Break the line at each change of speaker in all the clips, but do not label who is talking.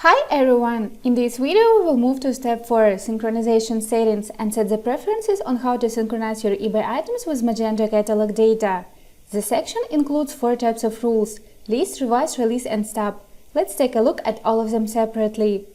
Hi everyone! In this video we will move to step 4, synchronization settings, and set the preferences on how to synchronize your eBay items with Magento catalog data. This section includes 4 types of rules: list, revise, release and stop. Let's take a look at all of them separately.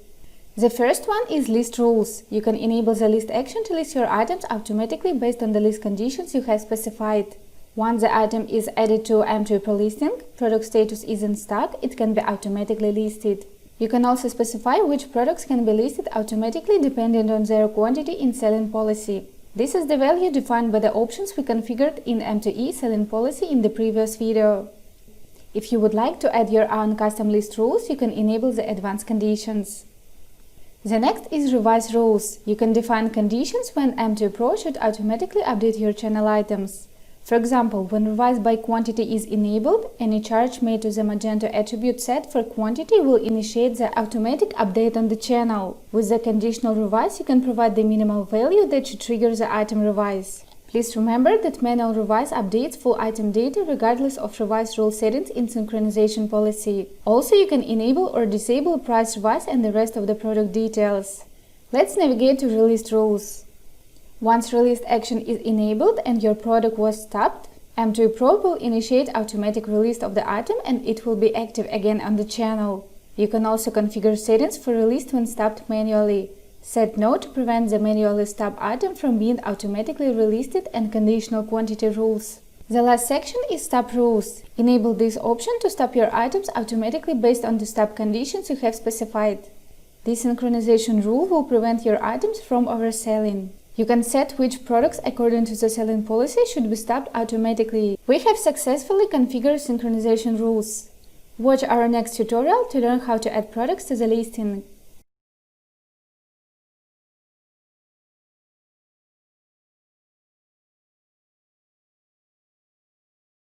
The first one is list rules. You can enable the list action to list your items automatically based on the list conditions you have specified. Once the item is added to M2E Pro Listing, product status is in stock, it can be automatically listed. You can also specify which products can be listed automatically depending on their quantity in selling policy. This is the value defined by the options we configured in M2E selling policy in the previous video. If you would like to add your own custom list rules, you can enable the advanced conditions. The next is revise rules. You can define conditions when M2E Pro should automatically update your channel items. For example, when revise by quantity is enabled, any charge made to the Magento attribute set for quantity will initiate the automatic update on the channel. With the conditional revise, you can provide the minimal value that should trigger the item revise. Please remember that manual revise updates full item data regardless of revise rule settings in synchronization policy. Also, you can enable or disable price revise and the rest of the product details. Let's navigate to release rules. Once released action is enabled and your product was stopped, M2E Pro will initiate automatic release of the item and it will be active again on the channel. You can also configure settings for release when stopped manually. Set no to prevent the manually stopped item from being automatically released and conditional quantity rules. The last section is stop rules. Enable this option to stop your items automatically based on the stop conditions you have specified. This synchronization rule will prevent your items from overselling. You can set which products according to the selling policy should be stopped automatically. We have successfully configured synchronization rules. Watch our next tutorial to learn how to add products to the listing.